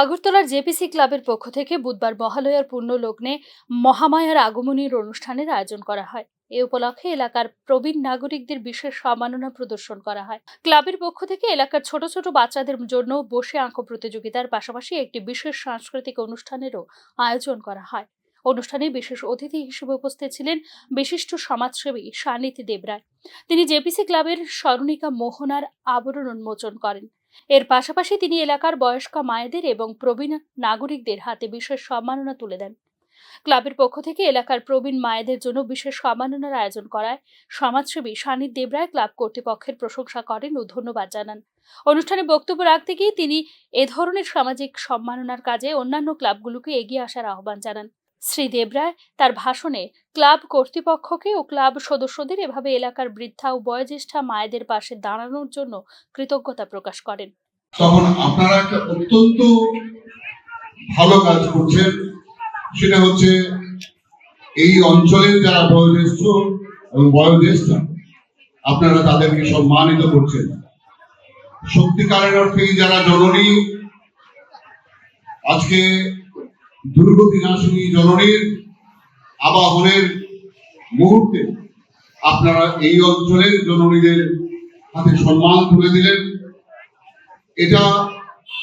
আগরতলার জেপিসি ক্লাবের পক্ষ থেকে বুধবার মহালয়ার পূর্ণ লগ্নে মহামায়ার আগমনীর অনুষ্ঠানের আয়োজন করা হয়। এ উপলক্ষে এলাকার প্রবীণ নাগরিকদের বিশেষ সম্মাননা প্রদর্শন করা হয়। ক্লাবের পক্ষ থেকে এলাকার ছোট ছোট বাচ্চাদের জন্য বসে আঁকো প্রতিযোগিতার পাশাপাশি একটি বিশেষ সাংস্কৃতিক অনুষ্ঠানেরও আয়োজন করা হয়। অনুষ্ঠানে বিশেষ অতিথি হিসেবে উপস্থিত ছিলেন বিশিষ্ট সমাজসেবী সানিধি দেবরায়। তিনি জেপিসি ক্লাবের স্মরণিকা মোহনার আবরণ উন্মোচন করেন। এর পাশাপাশি তিনি এলাকার বয়স্ক মায়েদের এবং প্রবীণ নাগরিকদের হাতে বিশেষ সম্মাননা তুলে দেন। ক্লাবের পক্ষ থেকে এলাকার প্রবীণ মায়েদের জন্য বিশেষ সম্মাননার আয়োজন করায় সমাজসেবী সানিধি দেবরায় ক্লাব কর্তৃপক্ষের প্রশংসা করেন ও ধন্যবাদ জানান। অনুষ্ঠানে বক্তব্য রাখতে গিয়ে তিনি এ ধরনের সামাজিক সম্মাননার কাজে অন্যান্য ক্লাবগুলোকে এগিয়ে আসার আহ্বান জানান। শ্রী দেবরায় তার ভাষণে ক্লাব কর্তৃপক্ষকে ও ক্লাব সদস্যদের এভাবে এলাকার বৃদ্ধা ও বয়োজ্যেষ্ঠা মায়েদের পাশে দাঁড়ানোর জন্য কৃতজ্ঞতা প্রকাশ করেন। তখন আপনারা একটা অত্যন্ত ভালো কাজ করছেন, সেটা হচ্ছে এই অঞ্চলের যারা বয়োজ্যেষ্ঠ এবং বয়োজ্যেষ্ঠ আপনারা তাদেরকে সম্মানিত করছেন। সত্যিকারের অর্থে যারা জননী, আজকে দুর্গতিনাশিনী জননীর আবাহনের মুহূর্তে আপনারা এই অঞ্চলের জননীদের হাতে সম্মান তুলে দিলেন। এটা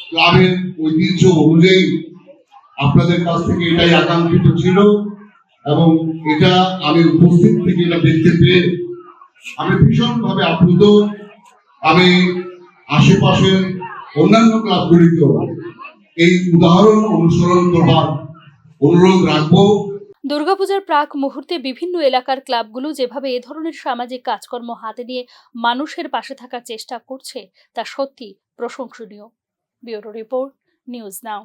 ক্লাবের ঐতিহ্য অনুযায়ী আপনাদের কাছ থেকে এটাই আকাঙ্ক্ষিত ছিল এবং এটা আমি উপস্থিত থেকে এটা দেখতে পেয়ে আমি ভীষণভাবে আপ্লুত। আমি আশেপাশের অন্যান্য ক্লাবগুলিকেও এই উদাহরণ অনুসরণ করবার অনুরোধ রাখবো। দুর্গাপূজার প্রাক মুহূর্তে বিভিন্ন এলাকার ক্লাবগুলো যেভাবে এ ধরনের সামাজিক কাজকর্ম হাতে নিয়ে মানুষের পাশে থাকার চেষ্টা করছে তা সত্যি প্রশংসনীয়। Bureau report, news now.